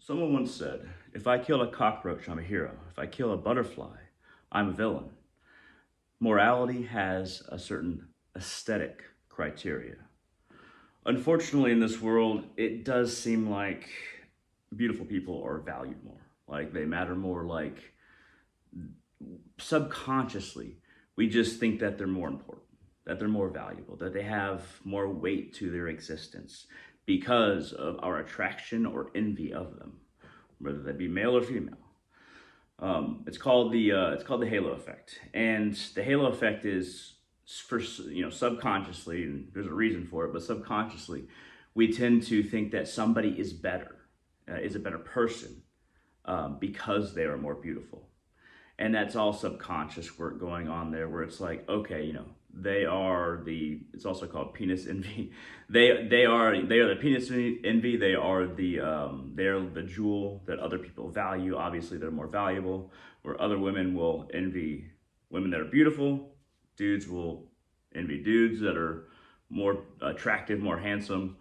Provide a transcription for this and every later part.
Someone once said, if I kill a cockroach, I'm a hero. If I kill a butterfly, I'm a villain. Morality has a certain aesthetic criteria. Unfortunately, in this world, it does seem like beautiful people are valued more. Like they matter more, like subconsciously, we just think that they're more important, that they're more valuable, that they have more weight to their existence because of our attraction or envy of them, whether that be male or female. It's called the halo effect, and the halo effect is for subconsciously, and there's a reason for it, but subconsciously, we tend to think that somebody is better, is a better person because they are more beautiful, and that's all subconscious work going on there, where it's like, okay, they are the. It's also called penis envy. They are the penis envy. They are the jewel that other people value. Obviously, they're more valuable. Where other women will envy women that are beautiful, dudes will envy dudes that are more attractive, more handsome,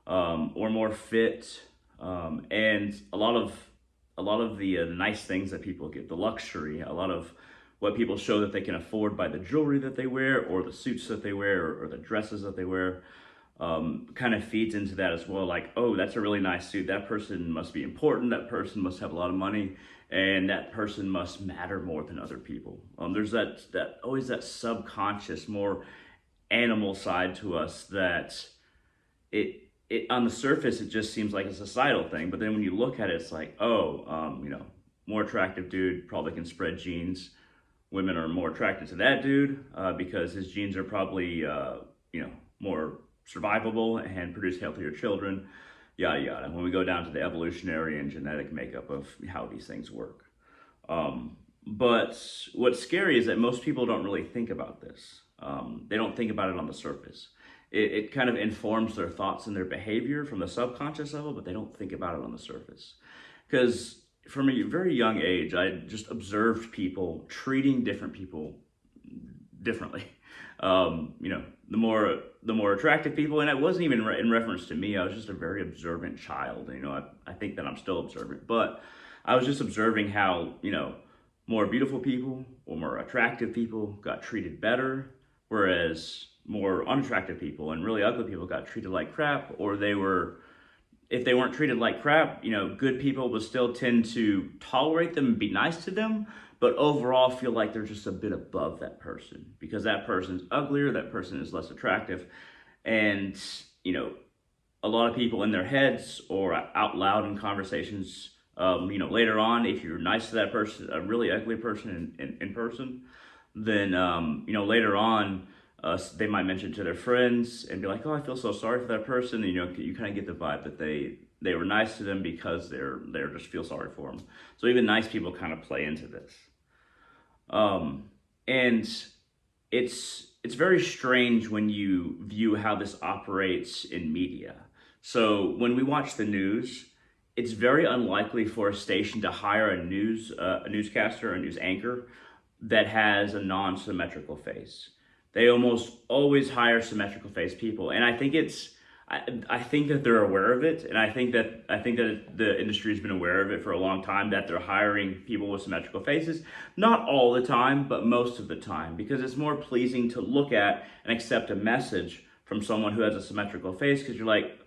or more fit, and a lot of the nice things that people get, the luxury, a lot of what people show that they can afford by the jewelry that they wear or the suits that they wear or the dresses that they wear, kind of feeds into that as well. Like, oh, that's a really nice suit. That person must be important. That person must have a lot of money, and that person must matter more than other people. There's that always that subconscious, more animal side to us that it on the surface it just seems like a societal thing, but then when you look at it, it's like, oh, more attractive dude probably can spread genes. Women are more attracted to that dude because his genes are probably more survivable and produce healthier children, yada yada. When we go down to the evolutionary and genetic makeup of how these things work, but what's scary is that most people don't really think about this. They don't think about it on the surface. It kind of informs their thoughts and their behavior from the subconscious level, but they don't think about it on the surface. Because from a very young age, I just observed people treating different people differently. The more attractive people, and it wasn't even in reference to me. I was just a very observant child. I think that I'm still observant, but I was just observing how more beautiful people or more attractive people got treated better, whereas more unattractive people and really ugly people got treated like crap, or if they weren't treated like crap, good people would still tend to tolerate them and be nice to them, but overall feel like they're just a bit above that person because that person's uglier, that person is less attractive. And, a lot of people in their heads or out loud in conversations, later on, if you're nice to that person, a really ugly person in person, then, later on, they might mention it to their friends and be like, "Oh, I feel so sorry for that person." And, you kind of get the vibe that they were nice to them because they're just feel sorry for them. So even nice people kind of play into this, and it's very strange when you view how this operates in media. So when we watch the news, it's very unlikely for a station to hire a newscaster, a news anchor that has a non-symmetrical face. They almost always hire symmetrical faced people, and I think that they're aware of it, and I think that the industry has been aware of it for a long time, that they're hiring people with symmetrical faces. Not all the time, but most of the time, because it's more pleasing to look at and accept a message from someone who has a symmetrical face, because you're like,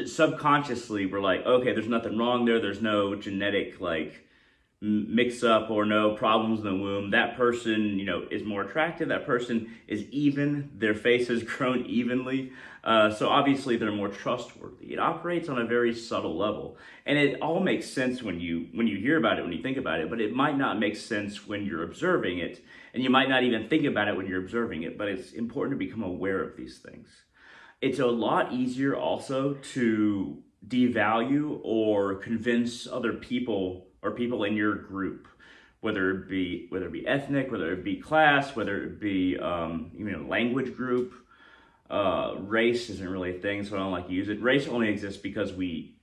subconsciously, we're like, okay, there's nothing wrong there. There's no genetic mix up or no problems in the womb. That person, is more attractive. That person is even. Their face has grown evenly. So obviously they're more trustworthy. It operates on a very subtle level. And it all makes sense when you hear about it, when you think about it, but it might not make sense when you're observing it. And you might not even think about it when you're observing it, but it's important to become aware of these things. It's a lot easier also to devalue or convince other people or people in your group, whether it be ethnic, whether it be class, whether it be language group. Race isn't really a thing, so I don't like to use it. Race only exists because we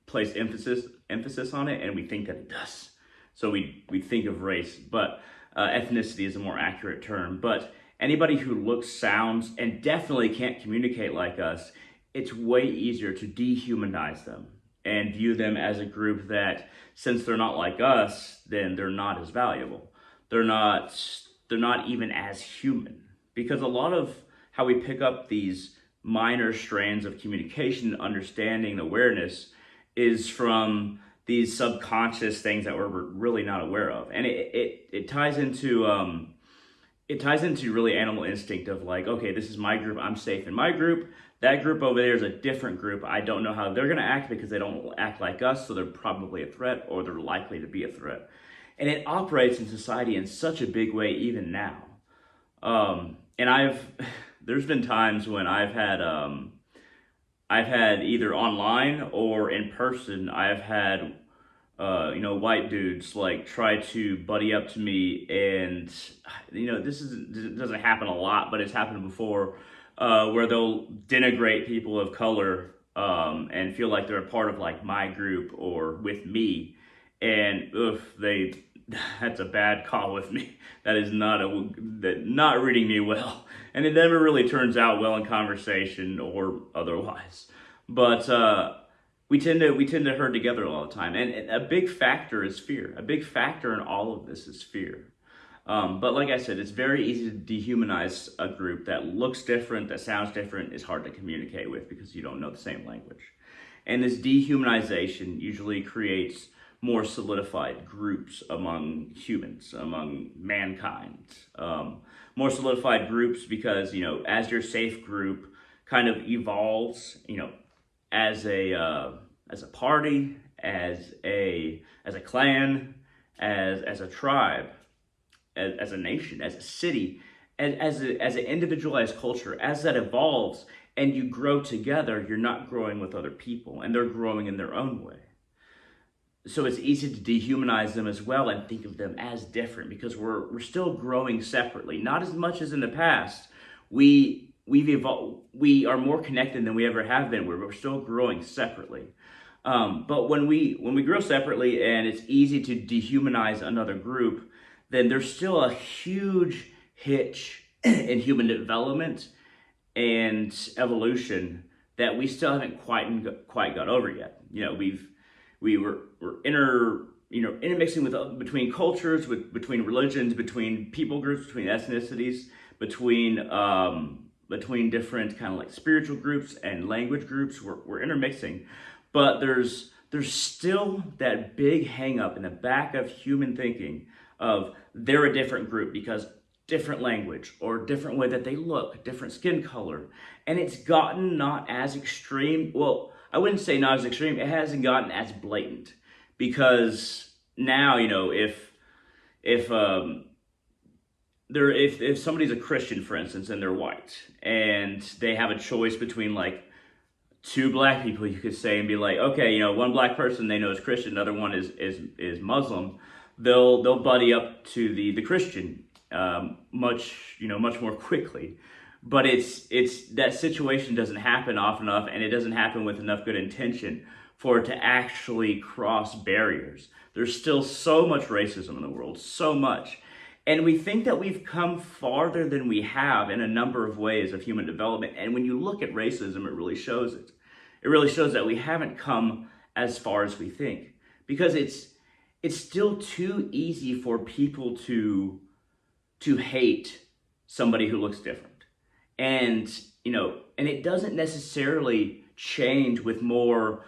place emphasis on it, and we think that it does. So we think of race, but ethnicity is a more accurate term. But anybody who looks, sounds, and definitely can't communicate like us, it's way easier to dehumanize them and view them as a group that, since they're not like us, then they're not as valuable. They're not even as human. Because a lot of how we pick up these minor strands of communication, understanding, and awareness is from these subconscious things that we're really not aware of. And it ties into really animal instinct of like, okay, this is my group, I'm safe in my group. That group over there is a different group. I don't know how they're going to act because they don't act like us, so they're probably a threat, or they're likely to be a threat. And it operates in society in such a big way even now. And there's been times when I've had either online or in person, I've had white dudes like try to buddy up to me, and this doesn't happen a lot, but it's happened before, where they'll denigrate people of color and feel like they're a part of like my group or with me, and that's a bad call with me. That is not reading me well, and it never really turns out well in conversation or otherwise. But we tend to herd together all the time, and a big factor is fear. A big factor in all of this is fear. But like I said, it's very easy to dehumanize a group that looks different, that sounds different, is hard to communicate with because you don't know the same language. And this dehumanization usually creates more solidified groups among humans, among mankind. More solidified groups because, as your safe group kind of evolves, as a party, as a clan, as a tribe, as a nation, as a city, as an individualized culture, as that evolves and you grow together, you're not growing with other people, and they're growing in their own way. So it's easy to dehumanize them as well and think of them as different because we're still growing separately, not as much as in the past. We've evolved. We are more connected than we ever have been. We're still growing separately. But when we grow separately and it's easy to dehumanize another group, then there's still a huge hitch in human development and evolution that we still haven't quite got over yet. We're intermixing between cultures, between religions, between people groups, between ethnicities, between different kind of like spiritual groups and language groups. We're intermixing, but there's still that big hang up in the back of human thinking of they're a different group because different language or different way that they look, different skin color. And it's gotten not as extreme. Well, I wouldn't say not as extreme. It hasn't gotten as blatant because now, if somebody's a Christian, for instance, and they're white and they have a choice between like two black people, you could say, and be like, okay, one black person they know is Christian, another one is Muslim. They'll buddy up to the Christian much more quickly. But it's that situation doesn't happen often enough, and it doesn't happen with enough good intention for it to actually cross barriers. There's still so much racism in the world, so much. And we think that we've come farther than we have in a number of ways of human development. And when you look at racism, it really shows it. It really shows that we haven't come as far as we think, because it's still too easy for people to hate somebody who looks different. And it doesn't necessarily change with more,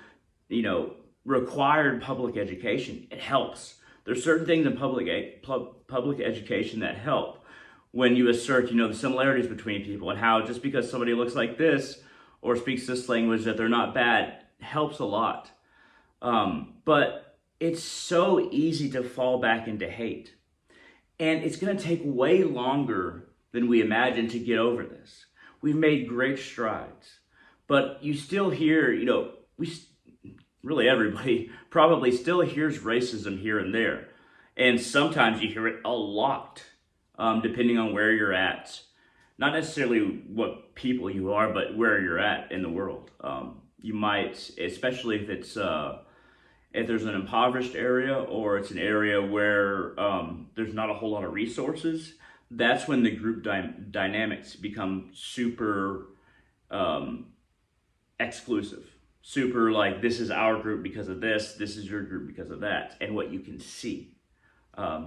required public education. It helps. There's certain things in public education that help when you assert, the similarities between people, and how just because somebody looks like this or speaks this language that they're not bad helps a lot. But it's so easy to fall back into hate. And it's going to take way longer than we imagined to get over this. We've made great strides, but you still hear, really everybody probably still hears racism here and there. And sometimes you hear it a lot, depending on where you're at. Not necessarily what people you are, but where you're at in the world. You might, especially if there's an impoverished area or it's an area where there's not a whole lot of resources, that's when the group dynamics become super exclusive. super like, this is our group because of this is your group because of that, and what you can see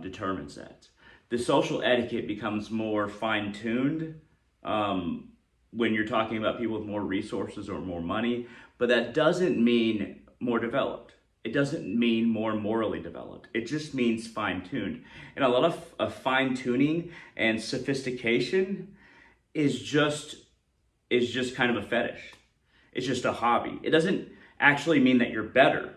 determines that. The social etiquette becomes more fine-tuned when you're talking about people with more resources or more money, but that doesn't mean more developed. It doesn't mean more morally developed. It just means fine-tuned. And a lot of fine-tuning and sophistication is just kind of a fetish. It's just a hobby. It doesn't actually mean that you're better.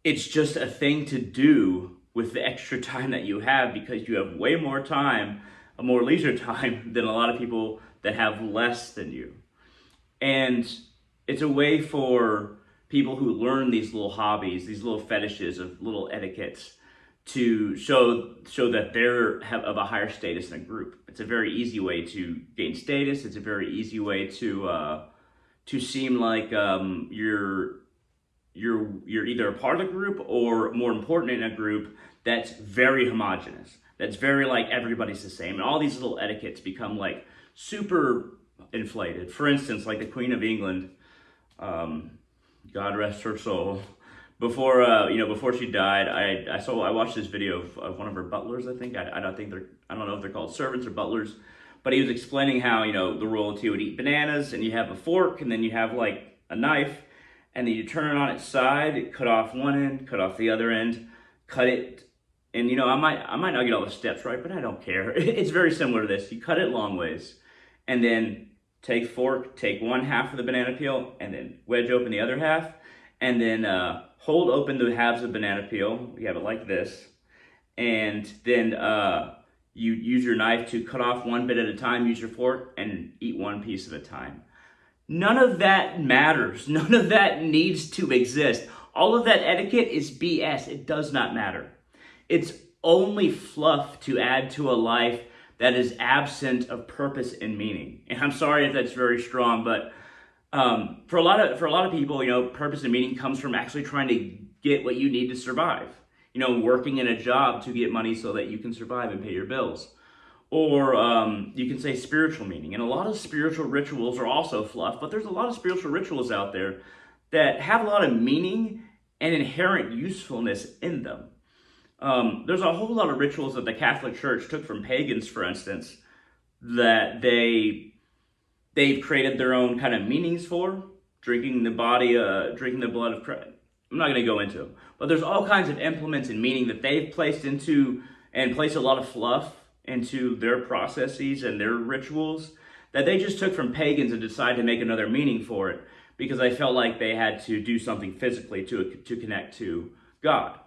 It's just a thing to do with the extra time that you have, because you have way more time, more leisure time than a lot of people that have less than you. And it's a way for people who learn these little hobbies, these little fetishes of little etiquettes, to show that they're of a higher status in a group. It's a very easy way to gain status. It's a very easy way to seem like you're either a part of the group, or more important, in a group that's very homogenous, that's very like everybody's the same, and all these little etiquettes become like super inflated. For instance, like the Queen of England, God rest her soul, before she died, I watched this video of one of her butlers. I think I don't know if they're called servants or butlers, but he was explaining how the royalty would eat bananas, and you have a fork, and then you have like a knife, and then you turn it on its side, cut off one end, cut off the other end, cut it, and I might not get all the steps right, but I don't care. It's very similar to this. You cut it long ways, and then take one half of the banana peel, and then wedge open the other half, and then hold open the halves of banana peel. You have it like this, and then you use your knife to cut off one bit at a time, use your fork, and eat one piece at a time. None of that matters. None of that needs to exist. All of that etiquette is BS. It does not matter. It's only fluff to add to a life that is absent of purpose and meaning. And I'm sorry if that's very strong, but for a lot of people, purpose and meaning comes from actually trying to get what you need to survive. Working in a job to get money so that you can survive and pay your bills. Or you can say spiritual meaning. And a lot of spiritual rituals are also fluff, but there's a lot of spiritual rituals out there that have a lot of meaning and inherent usefulness in them. There's a whole lot of rituals that the Catholic Church took from pagans, for instance, that they've created their own kind of meanings for. Drinking the blood of Christ. I'm not going to go into them, but there's all kinds of implements and meaning that they've placed into, and placed a lot of fluff into their processes and their rituals, that they just took from pagans and decided to make another meaning for it, because they felt like they had to do something physically to connect to God.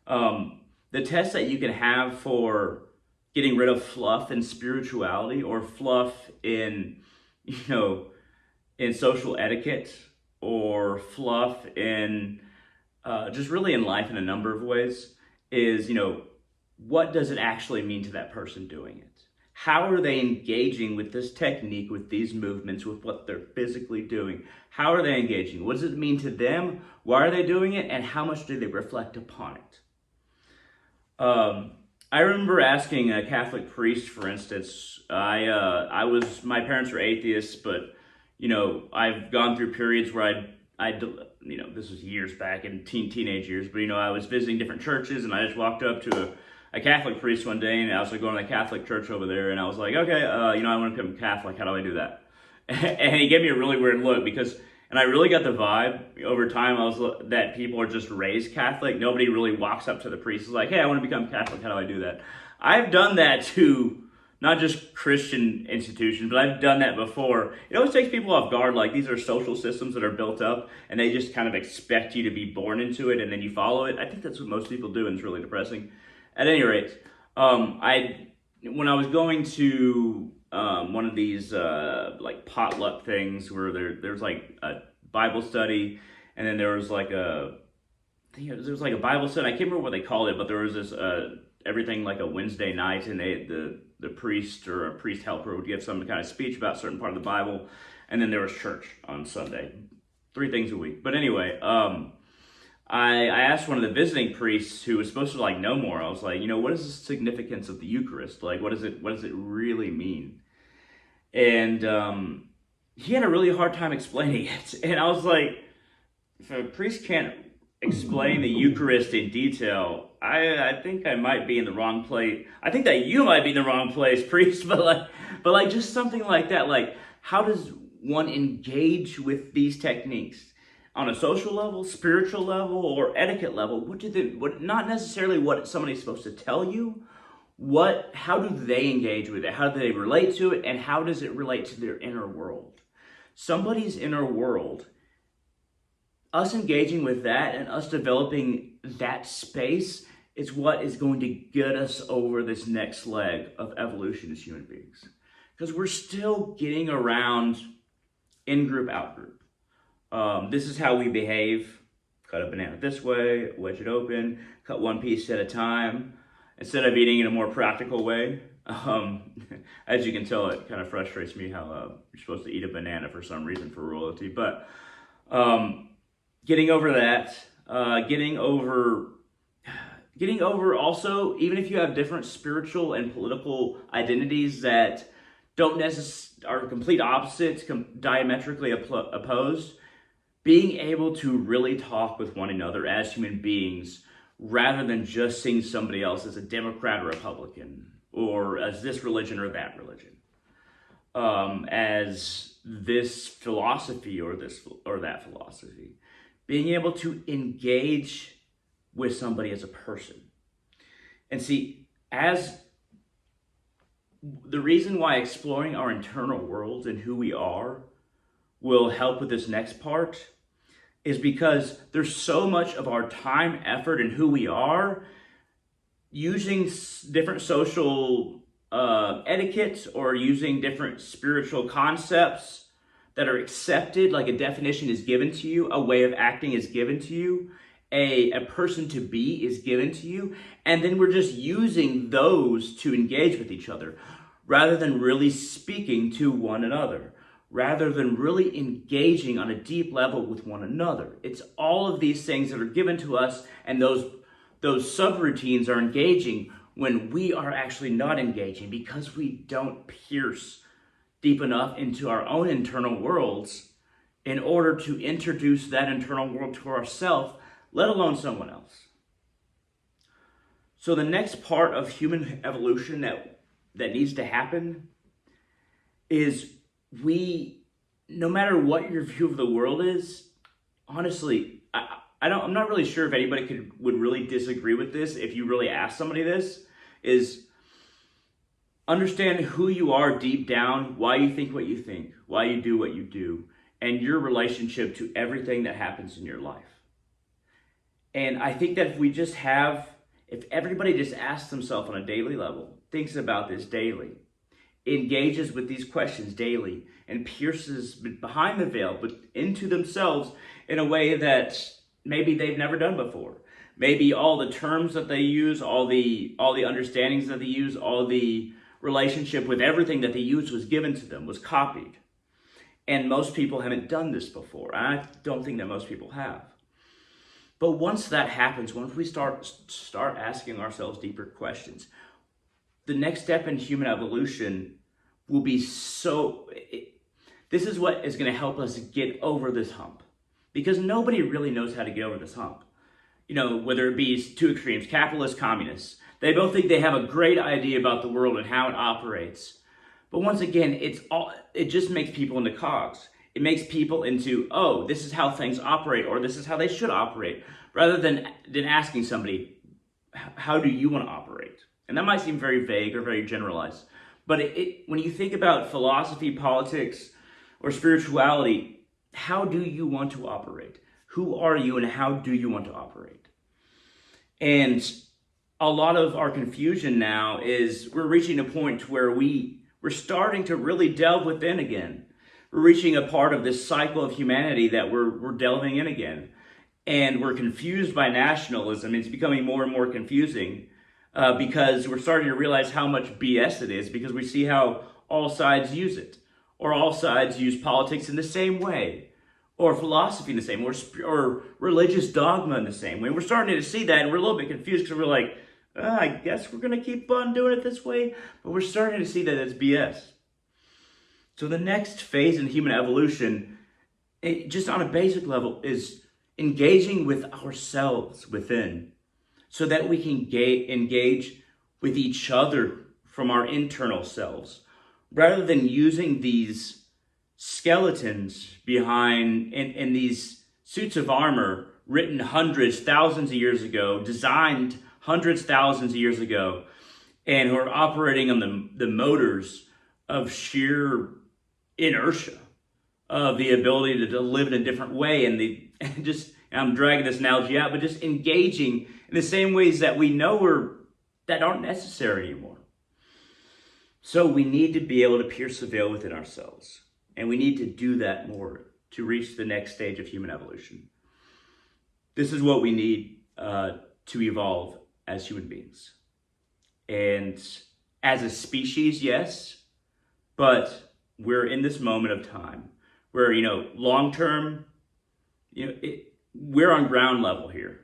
The test that you can have for getting rid of fluff in spirituality, or fluff in social etiquette, or fluff in just really in life in a number of ways, is what does it actually mean to that person doing it? How are they engaging with this technique, with these movements, with what they're physically doing? How are they engaging? What does it mean to them? Why are they doing it? And how much do they reflect upon it? I remember asking a Catholic priest, for instance. My parents were atheists, but I've gone through periods where this was years back in teenage years, but I was visiting different churches, and I just walked up to a Catholic priest one day, and I was going to the Catholic church over there, and I was like, okay, I want to become Catholic. How do I do that? And he gave me a really weird look, and I really got the vibe over time that people are just raised Catholic. Nobody really walks up to the priest and is like, hey, I want to become Catholic. How do I do that? I've done that to not just Christian institutions, but I've done that before. It always takes people off guard. Like, these are social systems that are built up, and they just kind of expect you to be born into it, and then you follow it. I think that's what most people do, and it's really depressing. At any rate, when I was going to one of these like potluck things where there's like a Bible study, and then there was like a Bible study. I can't remember what they called it, but there was this everything like a Wednesday night, and the priest or a priest helper would give some kind of speech about a certain part of the Bible, and then there was church on Sunday, 3 things a week. But anyway, I asked one of the visiting priests who was supposed to know more. I was like, what is the significance of the Eucharist? Like, what does it really mean? And he had a really hard time explaining it. And I was like, if a priest can't explain the Eucharist in detail, I think I might be in the wrong place. I think that you might be in the wrong place, priest. But just something like that. Like, how does one engage with these techniques on a social level, spiritual level, or etiquette level? What not necessarily what somebody's supposed to tell you. How do they engage with it? How do they relate to it? And how does it relate to their inner world? Somebody's inner world, us engaging with that and us developing that space is what is going to get us over this next leg of evolution as human beings. Because we're still getting around in-group, out-group. This is how we behave. Cut a banana this way, wedge it open, cut one piece at a time, instead of eating in a more practical way. As you can tell, it kind of frustrates me how you're supposed to eat a banana for some reason for royalty. But getting over that, getting over also, even if you have different spiritual and political identities that don't necessarily are complete opposites, diametrically opposed, being able to really talk with one another as human beings rather than just seeing somebody else as a Democrat or Republican or as this religion or that religion, as this philosophy or this or that philosophy. Being able to engage with somebody as a person. And see, as the reason why exploring our internal worlds and who we are will help with this next part is because there's so much of our time, effort, and who we are using different social etiquettes or using different spiritual concepts that are accepted, like a definition is given to you, a way of acting is given to you, a person to be is given to you, and then we're just using those to engage with each other rather than really speaking to one another, rather than really engaging on a deep level with one another. It's all of these things that are given to us, and those subroutines are engaging when we are actually not engaging because we don't pierce deep enough into our own internal worlds in order to introduce that internal world to ourselves, let alone someone else. So the next part of human evolution that needs to happen is no matter what your view of the world is, honestly, I'm not really sure if anybody would really disagree with this if you really ask somebody this, is understand who you are deep down, why you think what you think, why you do what you do, and your relationship to everything that happens in your life. And I think that if everybody just asks themselves on a daily level, thinks about this daily, engages with these questions daily, and pierces behind the veil, but into themselves in a way that maybe they've never done before. Maybe all the terms that they use, all the understandings that they use, all the relationship with everything that they use was given to them, was copied. And most people haven't done this before. I don't think that most people have. But once that happens, once we start asking ourselves deeper questions, the next step in human evolution will be this is what is going to help us get over this hump. Because nobody really knows how to get over this hump. Whether it be two extremes, capitalists, communists, they both think they have a great idea about the world and how it operates. But once again, it just makes people into cogs. It makes people into, oh, this is how things operate, or this is how they should operate, rather than asking somebody, how do you want to operate? And that might seem very vague or very generalized. But when you think about philosophy, politics, or spirituality, how do you want to operate? Who are you and how do you want to operate? And a lot of our confusion now is we're reaching a point where we're starting to really delve within again. We're reaching a part of this cycle of humanity that we're delving in again. And we're confused by nationalism. It's becoming more and more confusing because we're starting to realize how much BS it is because we see how all sides use it. Or all sides use politics in the same way. Or philosophy in the same way. Or religious dogma in the same way. We're starting to see that and we're a little bit confused because we're like, I guess we're going to keep on doing it this way. But we're starting to see that it's BS. So the next phase in human evolution, just on a basic level, is engaging with ourselves within so that we can engage with each other from our internal selves, rather than using these skeletons behind in these suits of armor written hundreds, thousands of years ago, designed hundreds, thousands of years ago, and who are operating on the motors of sheer inertia, of the ability to live in a different way, and just, I'm dragging this analogy out, but just engaging in the same ways that we know that aren't necessary anymore. So we need to be able to pierce the veil within ourselves, and we need to do that more to reach the next stage of human evolution. This is what we need to evolve as human beings. And as a species, yes, but we're in this moment of time where, long term, we're on ground level here.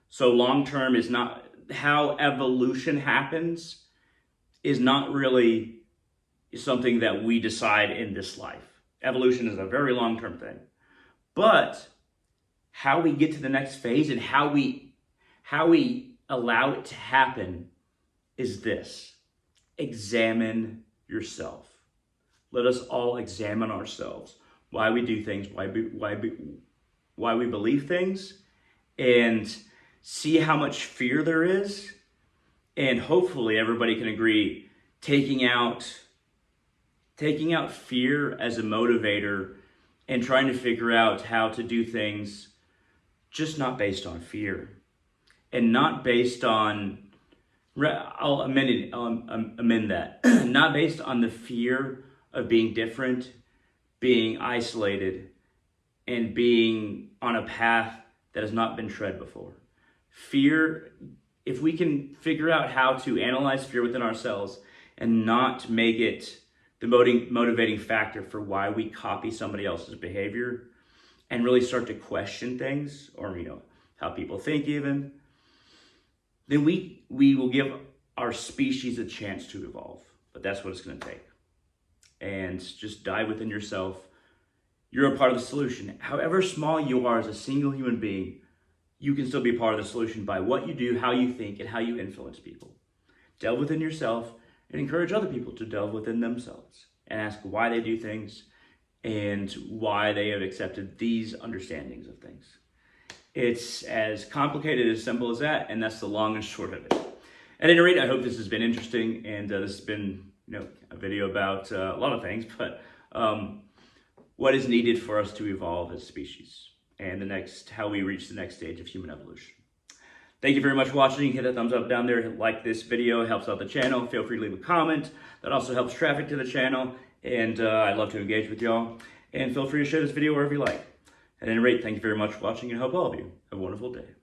So long term is not how evolution happens, is not really something that we decide in this life. Evolution is a very long term thing. But how we get to the next phase and how we allow it to happen is this: examine yourself. Let us all examine ourselves, why we do things, why we believe things, and see how much fear there is. And hopefully everybody can agree, taking out fear as a motivator and trying to figure out how to do things just not based on fear, and not based on, I'll amend that, not based on the fear of being different, being isolated, and being on a path that has not been tread before. Fear, if we can figure out how to analyze fear within ourselves and not make it the motivating factor for why we copy somebody else's behavior, and really start to question things, or how people think even, then we will give our species a chance to evolve. But that's what it's going to take. And just dive within yourself. You're a part of the solution. However small you are as a single human being, you can still be part of the solution by what you do, how you think, and how you influence people. Delve within yourself and encourage other people to delve within themselves and ask why they do things and why they have accepted these understandings of things. It's as complicated, as simple as that, and that's the long and short of it. At any rate, I hope this has been interesting, and this has been a video about a lot of things, but what is needed for us to evolve as a species, and how we reach the next stage of human evolution. Thank you very much for watching. Hit a thumbs up down there. Like this video. It helps out the channel. Feel free to leave a comment. That also helps traffic to the channel. And I'd love to engage with y'all. And feel free to share this video wherever you like. At any rate, thank you very much for watching, and I hope all of you have a wonderful day.